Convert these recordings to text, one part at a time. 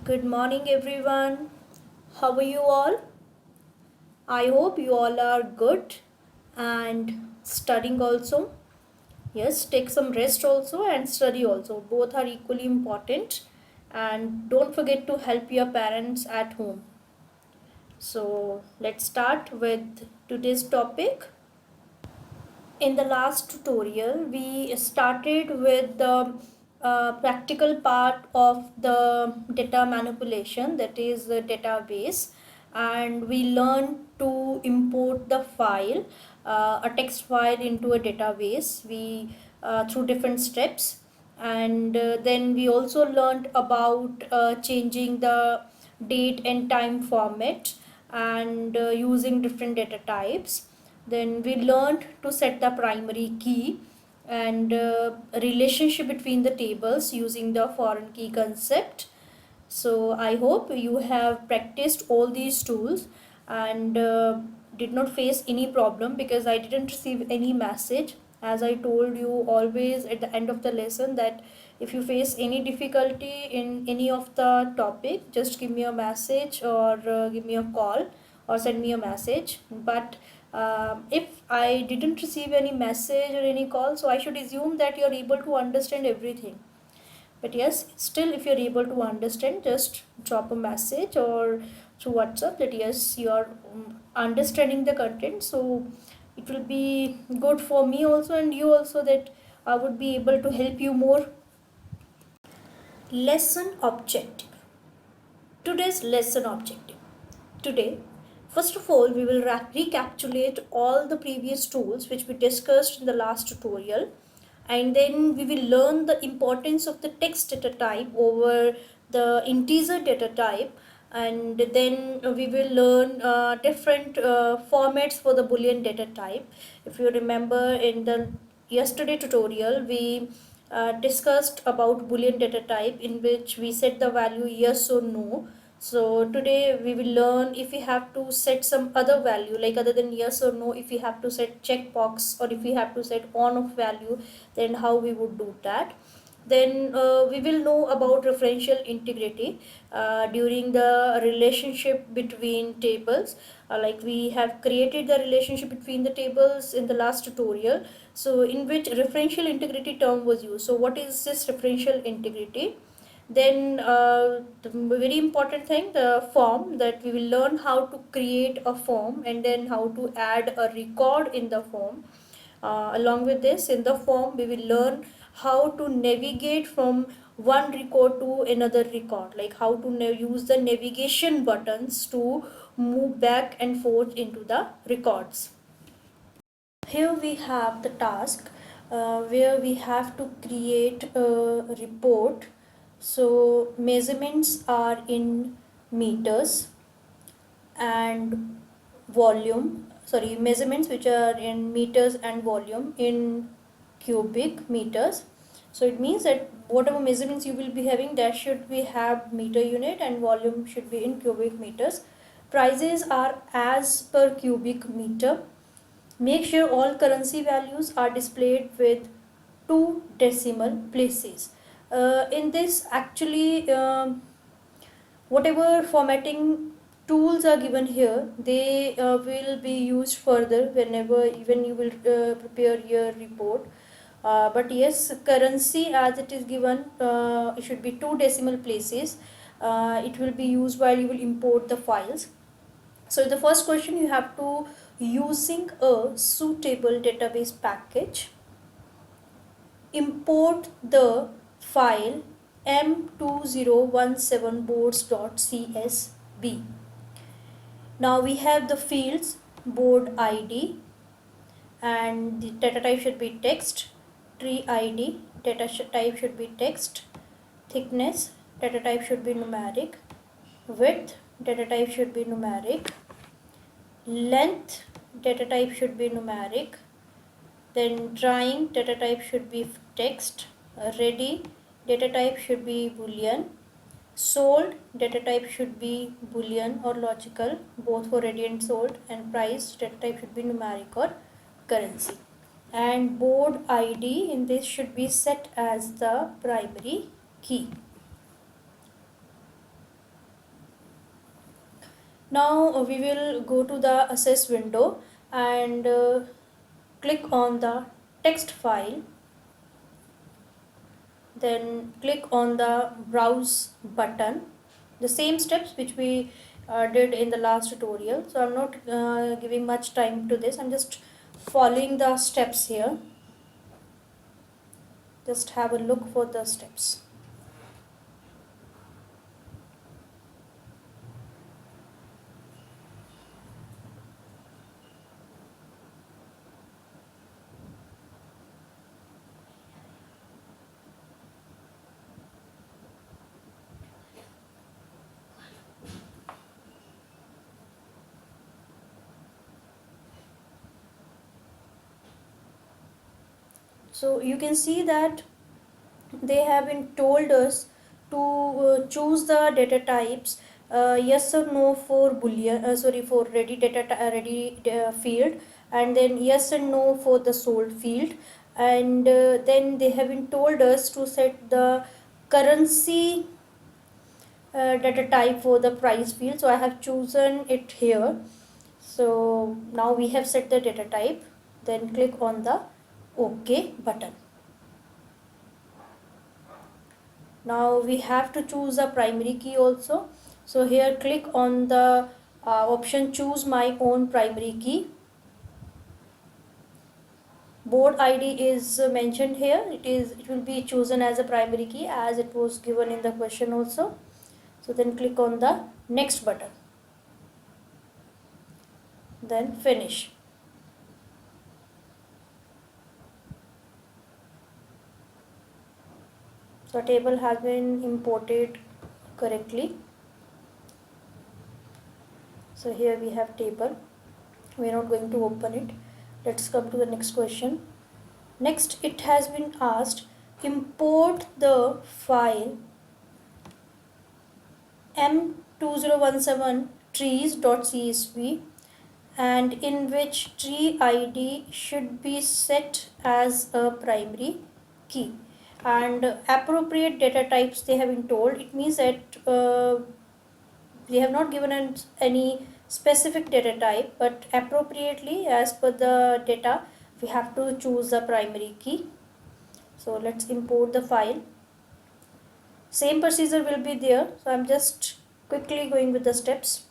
Good morning, everyone. How are you all? I hope you all are good and studying also. Yes, take some rest also and study also. Both are equally important. And don't forget to help your parents at home. So, let's start with today's topic. In the last tutorial, we started with the practical part of the data manipulation, that is the database, and we learned to import the file, a text file into a database. We through different steps, and then we also learned about changing the date and time format and using different data types. Then we learned to set the primary key and relationship between the tables using the foreign key concept. So I hope you have practiced all these tools and did not face any problem, because I didn't receive any message. As I told you always at the end of the lesson, that if you face any difficulty in any of the topic, just give me a message or give me a call or send me a message. But if I didn't receive any message or any call, so I should assume that you're able to understand everything. But yes, still, if you're able to understand, just drop a message or through WhatsApp that yes, you are understanding the content. So it will be good for me also and you also, that I would be able to help you more. Lesson objective. Today's lesson objective. Today, first of all, we will recapitulate all the previous tools which we discussed in the last tutorial, and then we will learn the importance of the text data type over the integer data type, and then we will learn different formats for the boolean data type. If you remember, in the yesterday tutorial we discussed about boolean data type, in which we set the value yes or no. So today we will learn if we have to set some other value, like other than yes or no, if we have to set checkbox or if we have to set on off value, then how we would do that. Then we will know about referential integrity during the relationship between tables. Like we have created the relationship between the tables in the last tutorial, so in which referential integrity term was used. So what is this referential integrity? Then the very important thing, the form, that we will learn how to create a form and then how to add a record in the form. Along with this, in the form we will learn how to navigate from one record to another record, like how to use the navigation buttons to move back and forth into the records. Here we have the task where we have to create a report. So measurements are in meters and volume, sorry, measurements which are in meters and volume in cubic meters. So it means that whatever measurements you will be having, that should be have meter unit, and volume should be in cubic meters. Prices are as per cubic meter. Make sure all currency values are displayed with two decimal places. In this, actually, whatever formatting tools are given here, they will be used further whenever even you will prepare your report. But yes, currency as it is given, it should be two decimal places. It will be used while you will import the files. So the first question you have to, using a suitable database package, import the file m2017boards.csv. Now we have the fields board ID, and the data type should be text, tree ID, data type should be text, thickness, data type should be numeric, width, data type should be numeric, length, data type should be numeric, then drawing, data type should be text, ready, data type should be boolean, sold, data type should be boolean or logical, both for ready and sold, and price, data type should be numeric or currency. And board ID in this should be set as the primary key. Now we will go to the assess window and click on the text file, then click on the browse button, the same steps which we did in the last tutorial. So I'm not giving much time to this, I'm just following the steps here. Just have a look for the steps. So you can see that they have been told us to choose the data types yes or no for boolean for ready ready field, and then yes and no for the sold field, and then they have been told us to set the currency data type for the price field. So I have chosen it here. So now we have set the data type, then click on the OK button. Now we have to choose a primary key also. So here click on the option choose my own primary key. Board ID is mentioned here. It will be chosen as a primary key as it was given in the question also. So then click on the next button. Then finish. So table has been imported correctly. So here we have table. We are not going to open it. Let's come to the next question. Next, it has been asked import the file m2017 trees.csv, and in which tree id should be set as a primary key, and appropriate data types they have been told. It means that they have not given us any specific data type, but appropriately as per the data we have to choose the primary key. So let's import the file. Same procedure will be there, so I'm just quickly going with the steps.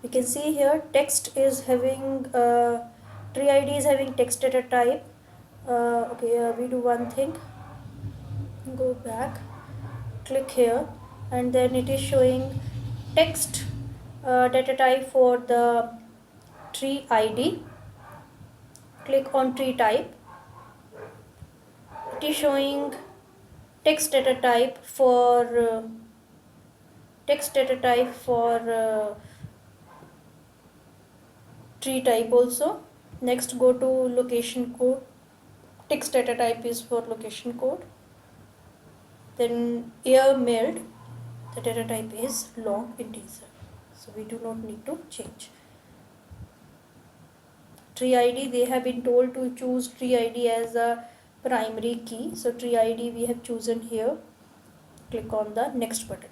We can see here text is having tree id is having text data type. We do one thing, go back, click here, and then it is showing text data type for the tree id. Click on tree type. It is showing text data type for tree type also. Next, go to location code. Text data type is for location code. Then year mailed, the data type is long integer, so we do not need to change. Tree id, they have been told to choose tree id as a primary key, so tree id we have chosen here. Click on the next button,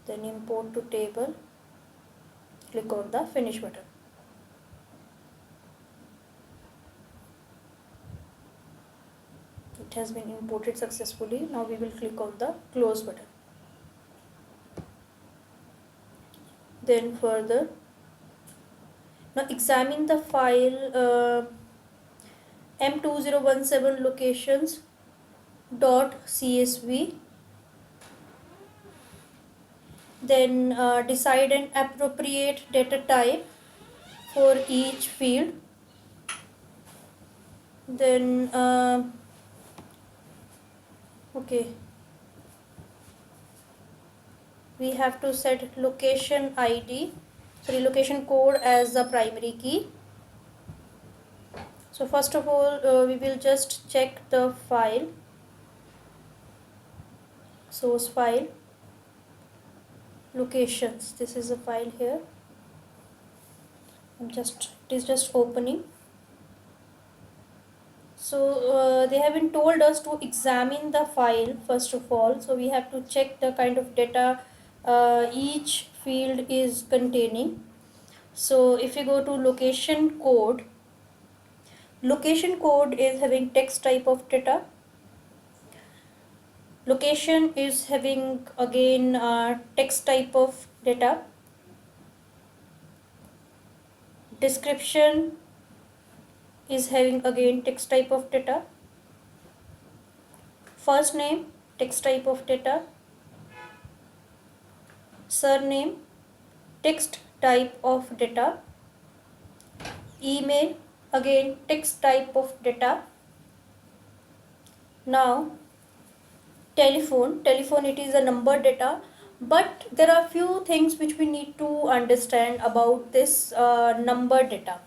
then import to table, click on the finish button. It has been imported successfully. Now we will click on the close button. Then further, now examine the file m2017 locations .csv. Then decide an appropriate data type for each field. Then we have to set location code as the primary key. So first of all we will just check the file, source file. locations. This is a file here. It is just opening. So they have been told us to examine the file first of all. So we have to check the kind of data each field is containing. So if you go to location code is having text type of data. Location is having again text type of data. Description is having again text type of data. First name, text type of data. Surname, text type of data. Email, again text type of data. Now telephone it is a number data, but there are few things which we need to understand about this number data.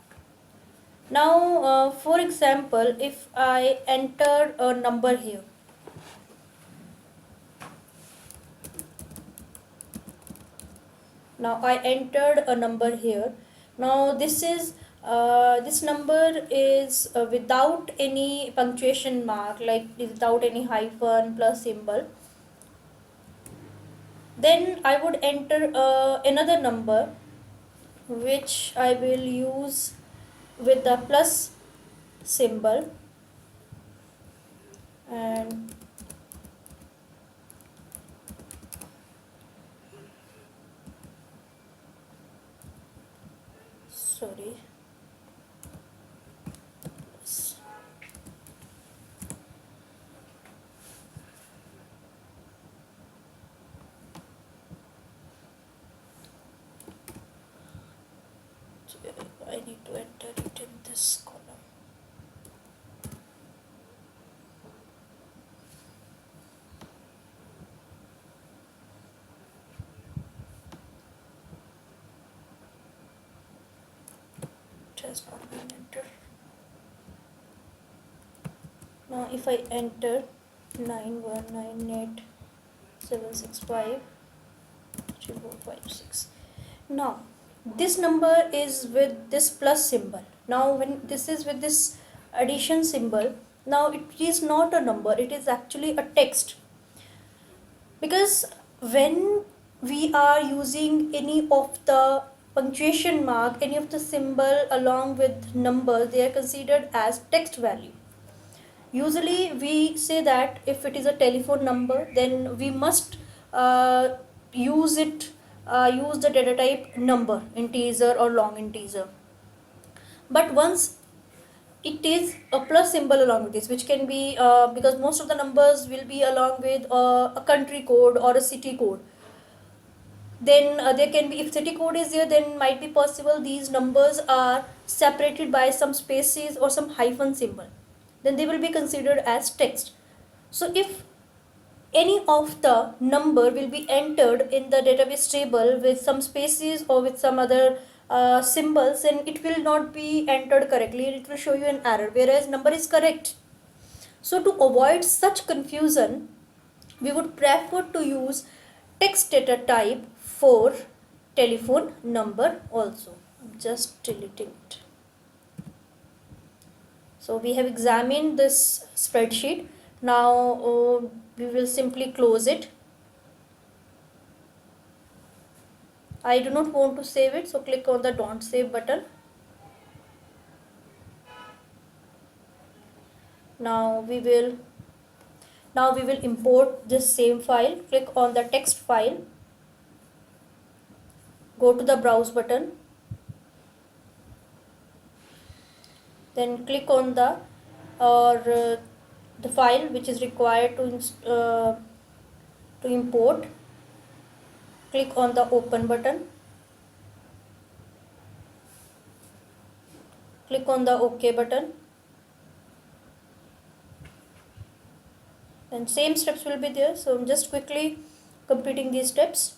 Now for example, if I enter a number here, now I entered a number here. Now this is this number is without any punctuation mark, like without any hyphen plus symbol. Then I would enter another number which I will use with the plus symbol, and sorry, I need to enter it in this column. It has not been entered. Now if I enter 9198765345, now this number is with this plus symbol. Now when this is with this addition symbol, now it is not a number, it is actually a text, because when we are using any of the punctuation mark, any of the symbol along with numbers, they are considered as text value. Usually we say that if it is a telephone number, then we must use the data type number, integer or long integer. But once it is a plus symbol along with this, which can be because most of the numbers will be along with a country code or a city code, then there can be, if city code is there, then might be possible these numbers are separated by some spaces or some hyphen symbol, then they will be considered as text. So if any of the number will be entered in the database table with some spaces or with some other symbols, then it will not be entered correctly, it will show you an error, whereas number is correct. So to avoid such confusion, we would prefer to use text data type for telephone number also. I'm just deleting it. So we have examined this spreadsheet. Now we will simply close it. I do not want to save it, so click on the don't save button. Now we will import this same file. Click on the text file, go to the browse button, then click on the file which is required to import. Click on the open button, click on the OK button, and same steps will be there. So I'm just quickly completing these steps.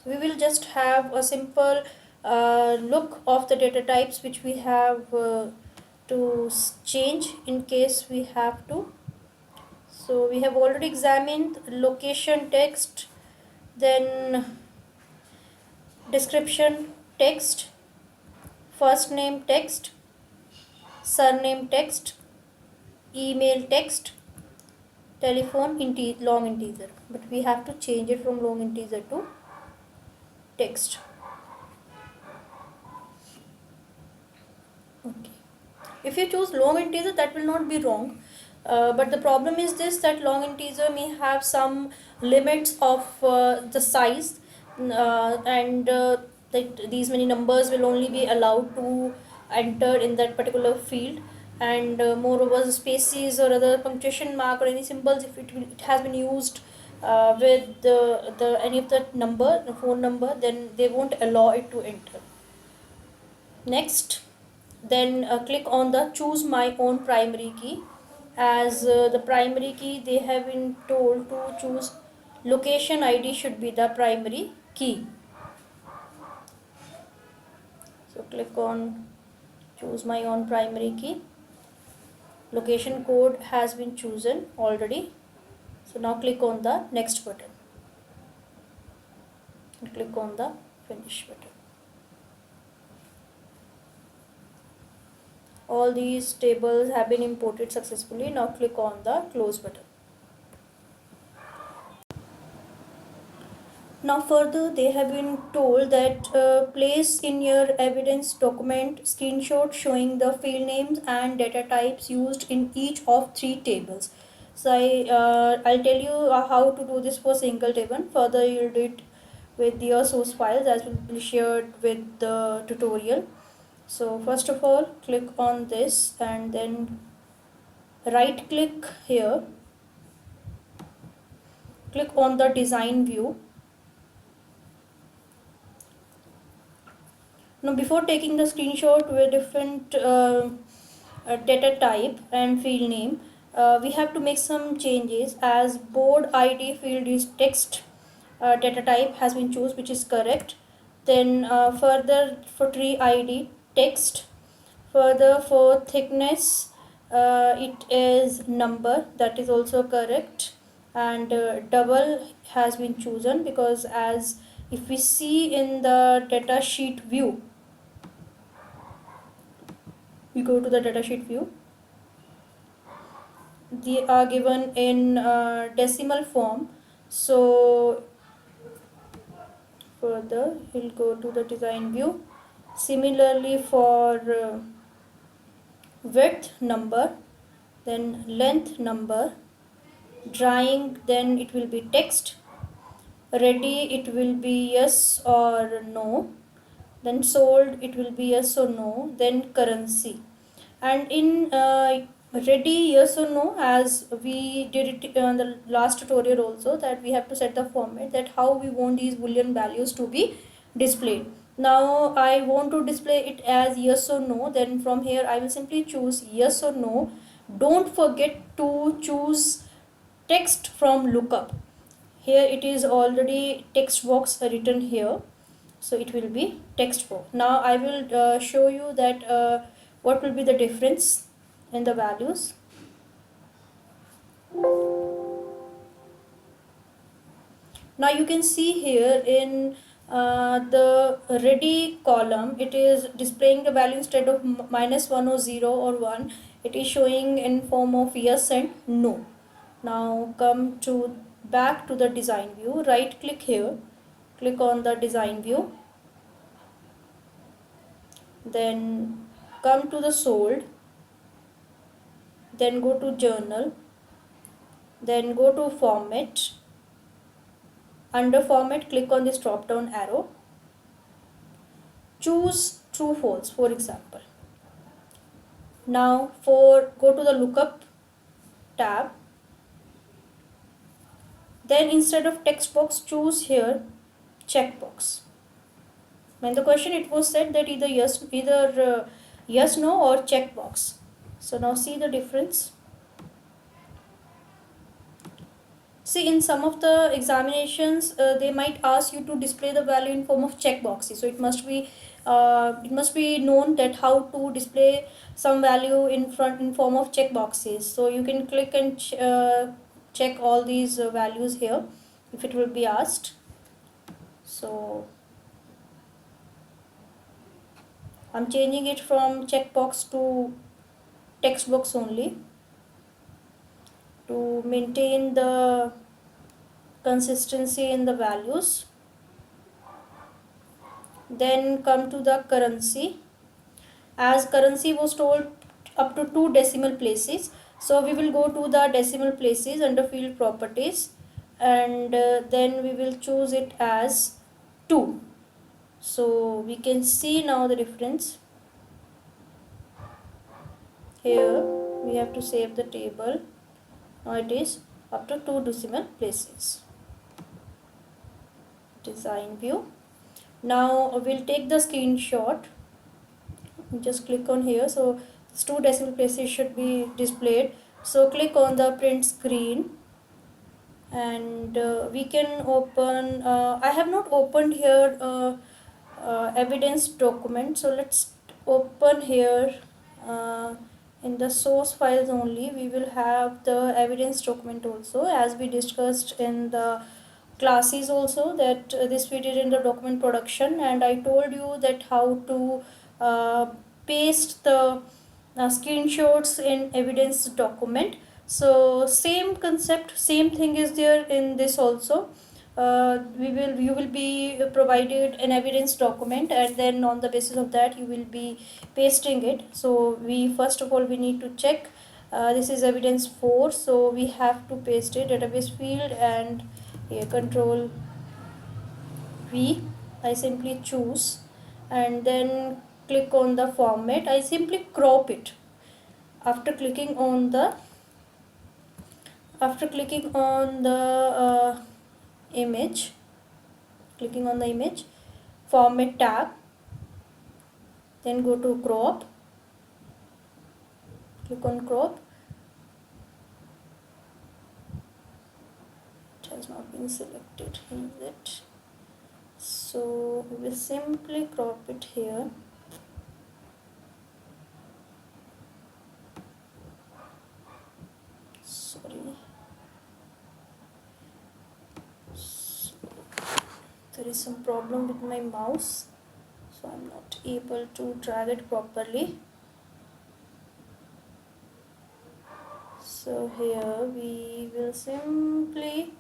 So we will just have a simple look of the data types which we have to change in case we have to. So we have already examined location text, then description text, first name text, surname text, email text, telephone long integer, but we have to change it from long integer to text. Okay, if you choose long integer, that will not be wrong, but the problem is this, that long integer may have some limits of the size, and that these many numbers will only be allowed to enter in that particular field, and moreover the spaces or other punctuation mark or any symbols, if it has been used with the any of the number, the phone number, then they won't allow it to enter. Next, then click on the choose my own primary key. As the primary key, they have been told to choose location ID should be the primary key. So click on choose my own primary key. Location code has been chosen already. So now click on the next button and click on the finish button. All these tables have been imported successfully. Now click on the close button. Now further, they have been told that place in your evidence document screenshot showing the field names and data types used in each of 3 tables. So I'll tell you how to do this for single table. Further, you'll do it with your source files as will be shared with the tutorial. So first of all, click on this and then right click here, click on the design view. Now before taking the screenshot with different data type and field name, we have to make some changes, as board ID field is text data type has been chosen, which is correct. Then further for tree ID text, further for thickness it is number, that is also correct, and double has been chosen because as if we see in the data sheet view, we go to the datasheet view, they are given in decimal form. So further we'll go to the design view. Similarly for width number, then length number, drying, then it will be text, ready it will be yes or no, then sold it will be yes or no, then currency. And in ready yes or no, as we did it in the last tutorial also, that we have to set the format, that how we want these boolean values to be displayed. Now I want to display it as yes or no, then from here I will simply choose yes or no. Don't forget to choose text from lookup. Here it is already text box written here, so it will be text box. Now I will show you that what will be the difference in the values. Now you can see here in the ready column, it is displaying the value instead of -1 or 0 or 1, it is showing in form of yes and no. Now come to back to the design view, right click here, click on the design view, then come to the sold, then go to journal, then go to format. Under format, click on this drop down arrow, choose true false for example. Now go to the lookup tab, then instead of text box choose here checkbox. When the question it was said that either yes no or checkbox. So now see the difference. See, in some of the examinations they might ask you to display the value in form of checkboxes, so it must be it must be known that how to display some value in front in form of check boxes. So you can click and check all these values here if it will be asked. So I'm changing it from checkbox to text box only to maintain the consistency in the values. Then come to the currency. As currency was told up to 2 decimal places, so we will go to the decimal places under field properties, and then we will choose it as 2. So we can see now the difference. Here we have to save the table. Now it is up to 2 decimal places. Design view. Now we'll take the screenshot. Just click on here. So 2 decimal places should be displayed. So click on the print screen, and we can open. I have not opened here evidence document. So let's open here. In the source files only we will have the evidence document also, as we discussed in the classes also, that this we did in the document production, and I told you that how to uh, paste the screenshots in evidence document. So same concept, same thing is there in this also. You will be provided an evidence document, and then on the basis of that you will be pasting it. So we first of all we need to check, this is evidence 4, so we have to paste it database field, and here control V, I simply choose, and then click on the format. I simply crop it. After clicking on the image, clicking on the image, format tab, then go to crop, click on crop. It has not been selected, is it? So we will simply crop it here. Sorry, there is some problem with my mouse, so I'm not able to drag it properly. So here we will simply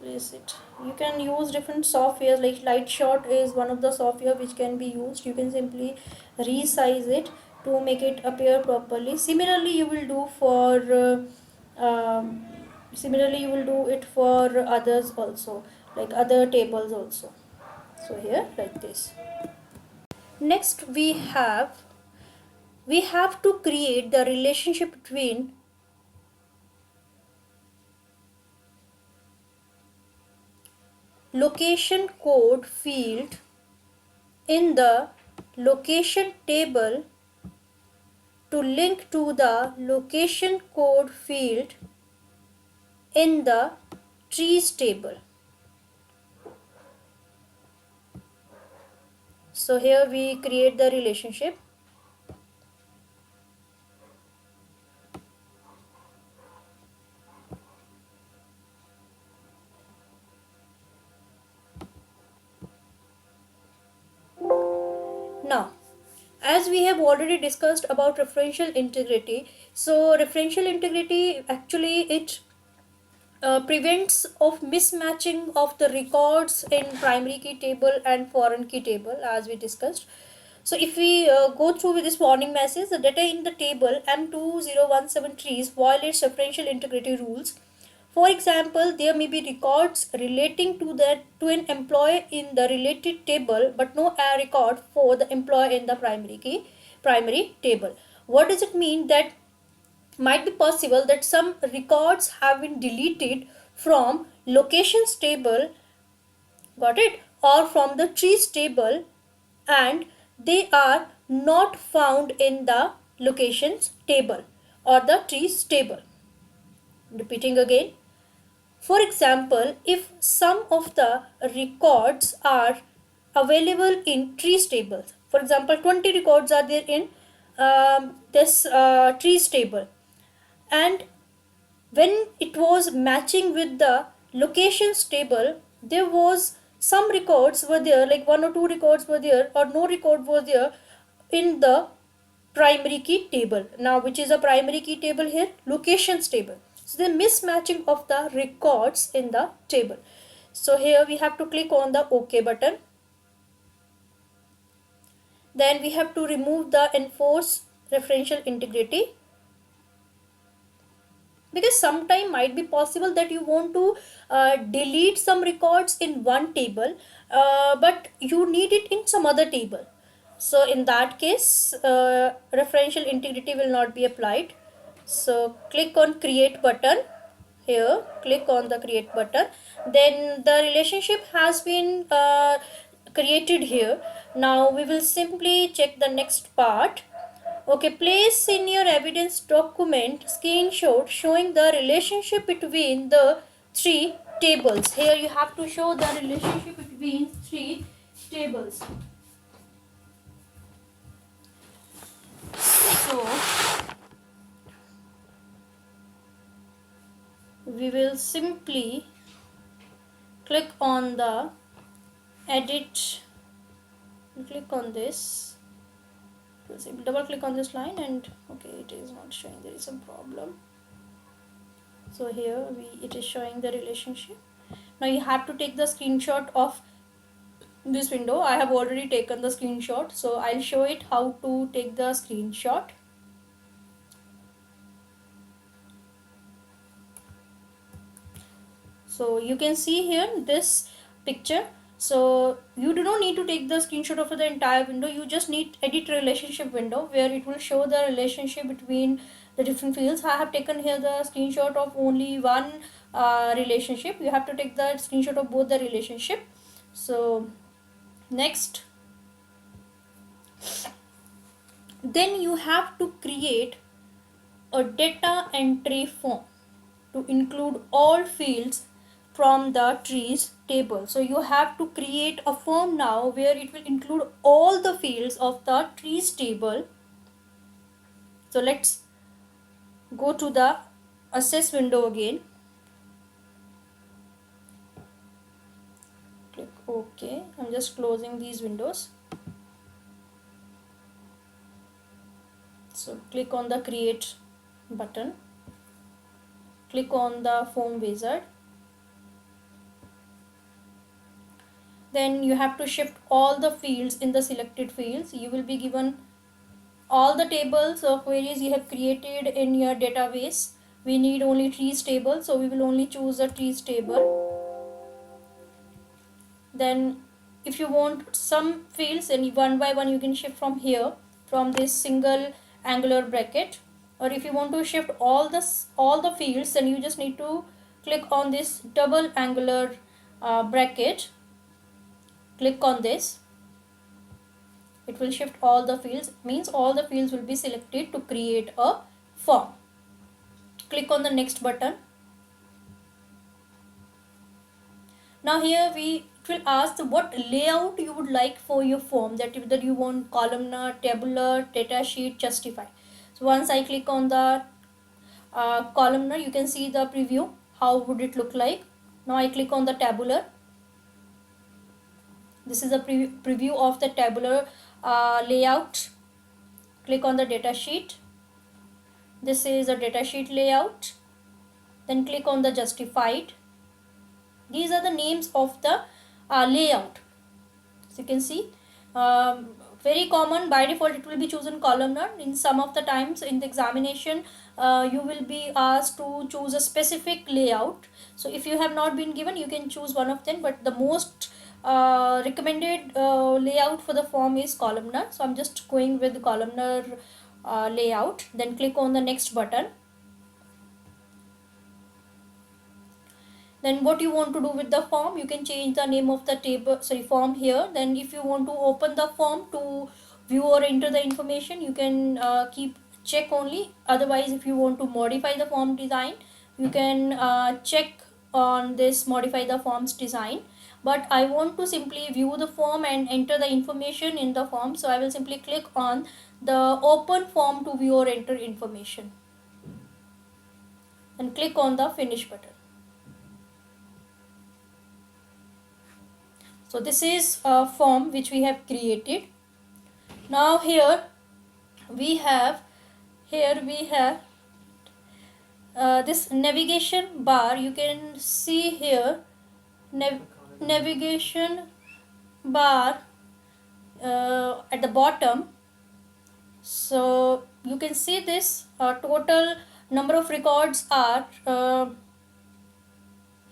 place it. You can use different software, like Lightshot is one of the software which can be used. You can simply resize it to make it appear properly. Similarly you will do it for others also, like other tables also. So here like this. Next we have to create the relationship between location code field in the location table to link to the location code field in the trees table. So here we create the relationship. Now, as we have already discussed about referential integrity, so referential integrity actually it prevents of mismatching of the records in primary key table and foreign key table, as we discussed. So if we go through with this warning message, the data in the table M2017 trees violates referential integrity rules. For example, there may be records relating to an employee in the related table, but no record for the employee in the primary table. What does it mean? That might be possible that some records have been deleted from locations table, got it, or from the trees table, and they are not found in the locations table or the trees table. Repeating again, for example, if some of the records are available in trees table. For example, 20 records are there in this trees table, and when it was matching with the locations table, there was some records were there, like one or two records were there, or no record was there in the primary key table. Now, which is a primary key table here? Locations table. So the mismatching of the records in the table. So here we have to click on the OK button. Then we have to remove the enforce referential integrity, because sometime might be possible that you want to delete some records in one table, but you need it in some other table. So in that case, referential integrity will not be applied. So click on create button. Here click on the create button, then the relationship has been created here. Now we will simply check the next part. Okay, place in your evidence document screenshot showing the relationship between the three tables. Here you have to show the relationship between three tables. So we will simply click on the edit, click on this, double click on this line, and okay, it is not showing, there is some problem. So here it is showing the relationship. Now you have to take the screenshot of this window. I have already taken the screenshot, so I'll show it how to take the screenshot. So you can see here this picture. So you do not need to take the screenshot of the entire window. You just need edit relationship window, where it will show the relationship between the different fields. I have taken here the screenshot of only one relationship. You have to take the screenshot of both the relationship. So next, then you have to create a data entry form to include all fields from the trees table. So you have to create a form now where it will include all the fields of the trees table. So let's go to the assess window again. Click OK. I'm just closing these windows. So click on the create button. Click on the form wizard. Then you have to shift all the fields in the selected fields. You will be given all the tables or queries you have created in your database. We need only trees table, so we will only choose the trees table. Then if you want some fields, and one by one you can shift from here, from this single angular bracket. Or if you want to shift all the fields, then you just need to click on this double angular bracket. Click on this. It will shift all the fields, means all the fields will be selected to create a form. Click on the next button. Now here it will ask what layout you would like for your form, that you want columnar, tabular, data sheet, justify. So once I click on the columnar, you can see the preview, how would it look like. Now I click on the tabular. This is a preview of the tabular layout. Click on the data sheet. This is a data sheet layout. Then click on the justified. These are the names of the layout. So you can see, very common, by default it will be chosen columnar. In some of the times in the examination you will be asked to choose a specific layout. So if you have not been given, you can choose one of them, but the most recommended layout for the form is columnar. So I'm just going with the columnar layout. Then click on the next button. Then what you want to do with the form, you can change the name of the form here. Then if you want to open the form to view or enter the information, you can keep check only. Otherwise, if you want to modify the form design, you can check on this modify the forms design. but I want to simply view the form and enter the information in the form. So I will simply click on the open form to view or enter information and click on the finish button. So this is a form which we have created. Now here we have this navigation bar. You can see here navigation bar at the bottom. So you can see this total number of records are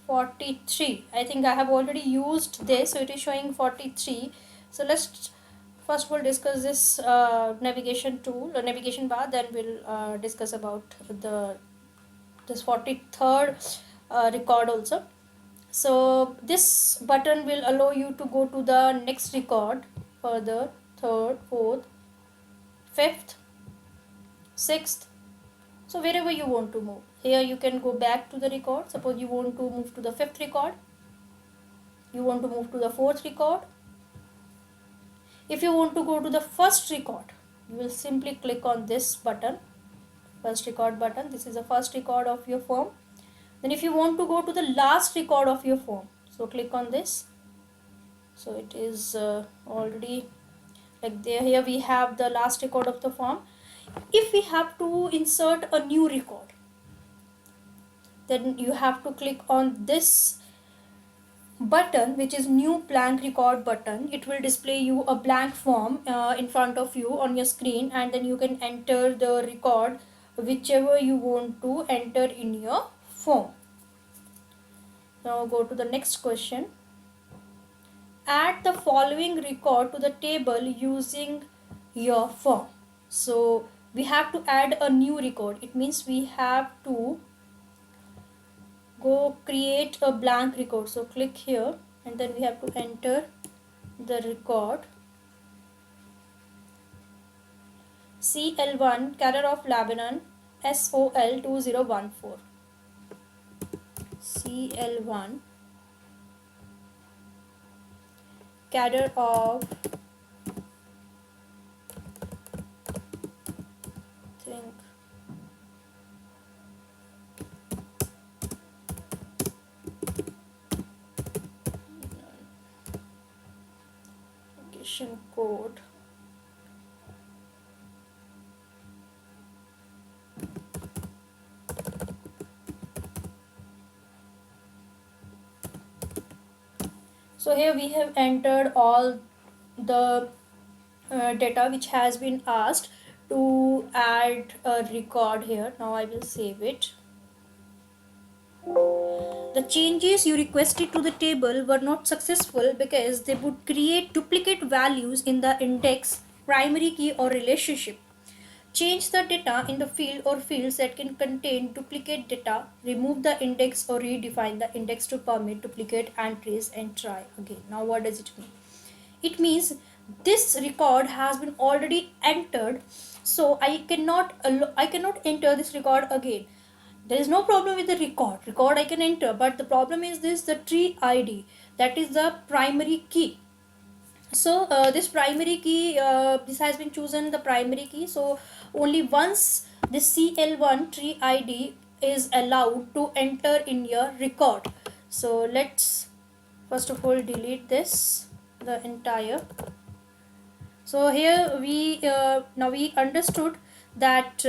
43. I think I have already used this, so it is showing 43. So let's first of all discuss this navigation tool or navigation bar, then we'll discuss about this 43rd record also. So this button will allow you to go to the next record, further, third, fourth, fifth, sixth, so wherever you want to move. Here you can go back to the record. Suppose you want to move to the fifth record, you want to move to the fourth record. If you want to go to the first record, you will simply click on this button, first record button. This is the first record of your form. Then if you want to go to the last record of your form, so click on this. So it is already like there. Here we have the last record of the form. If we have to insert a new record, then you have to click on this button, which is new blank record button. It will display you a blank form in front of you on your screen, and then you can enter the record whichever you want to enter in your form. Now go to the next question. Add the following record to the table using your form. So we have to add a new record. It means we have to go create a blank record. So click here and then we have to enter the record CL1 Cadre of Lebanon SOL 2014. CL1 Cadre of location code So here we have entered all the data which has been asked to add a record here. Now I will save it. The changes you requested to the table were not successful because they would create duplicate values in the index, primary key or relationship. Change the data in the field or fields that can contain duplicate data, remove the index or redefine the index to permit duplicate entries and try again. Now what does it mean? It means this record has been already entered, so I cannot enter this record again. There is no problem with the record I can enter, but the problem is the tree ID, that is the primary key. So this primary key, this has been chosen the primary key, so only once this CL1 tree ID is allowed to enter in your record. So let's first of all delete this, the entire. So here we now we understood that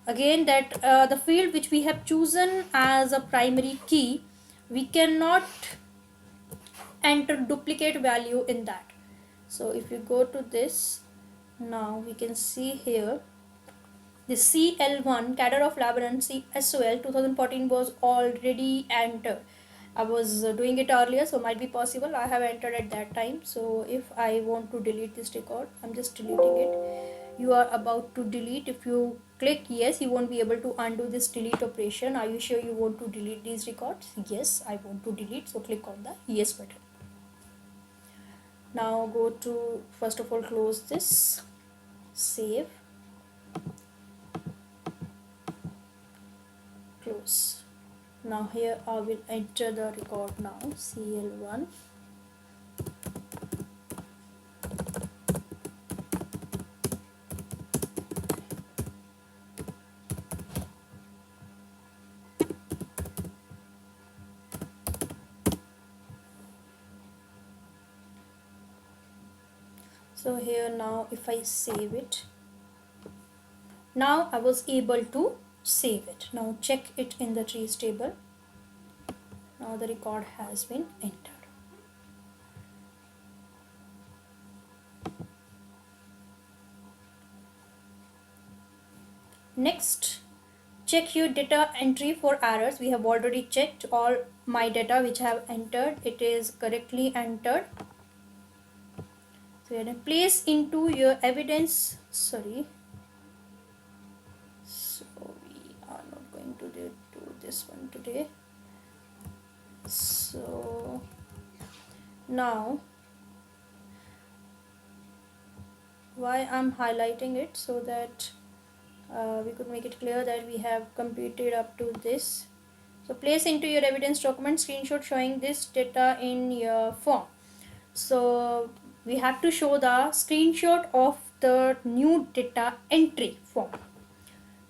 again that the field which we have chosen as a primary key, we cannot enter duplicate value in that. So if you go to this, now we can see here the CL1 Cadre of Lebanon SOL 2014 was already entered. I was doing it earlier, so might be possible I have entered at that time. So if I want to delete this record, I'm just deleting it. You are about to delete. If you click yes, you won't be able to undo this delete operation. Are you sure you want to delete these records? Yes, I want to delete, so click on the yes button. Now go to, first of all, close this, save, close. Now here I will enter the record now, CL1. So here now if I save it, now I was able to save it. Now check it in the trees table. Now the record has been entered. Next, check your data entry for errors. We have already checked all my data which I have entered. It is correctly entered. So you have place into your evidence. Sorry. So we are not going to do this one today. So now why I'm highlighting it, so that we could make it clear that we have completed up to this. So place into your evidence document screenshot showing this data in your form. So we have to show the screenshot of the new data entry form.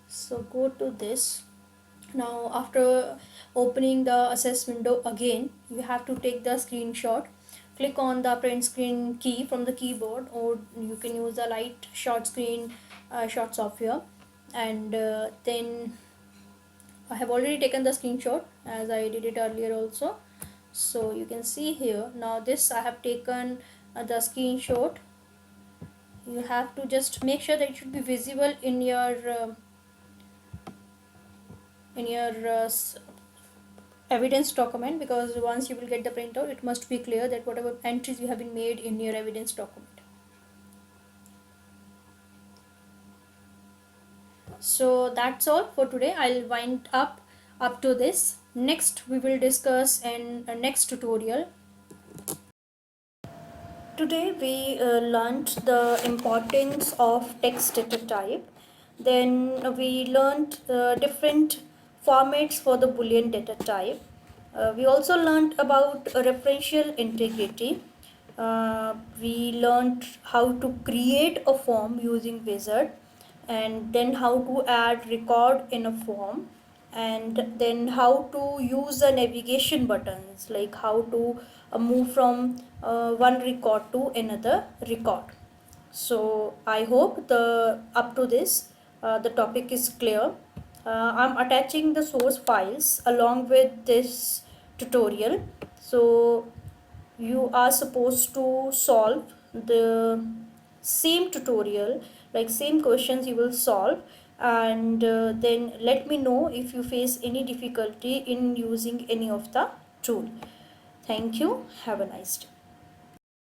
So go to this. Now after opening the access window again, you have to take the screenshot. Click on the print screen key from the keyboard, or you can use the light short screen shot software, and then I have already taken the screenshot as I did it earlier also. So you can see here now this I have taken the screenshot. You have to just make sure that it should be visible in your evidence document, because once you will get the printout, it must be clear that whatever entries you have been made in your evidence document. So that's all for today. I'll wind up to this. Next we will discuss in next tutorial. Today we learned the importance of text data type. Then we learned different formats for the Boolean data type. We also learned about referential integrity. We learned how to create a form using wizard, and then how to add record in a form, and then how to use the navigation buttons, like how to move from one record to another record. So I hope the up to this the topic is clear. I'm attaching the source files along with this tutorial. So you are supposed to solve the same tutorial, like same questions you will solve, and then let me know if you face any difficulty in using any of the tool. Thank you. Have a nice day.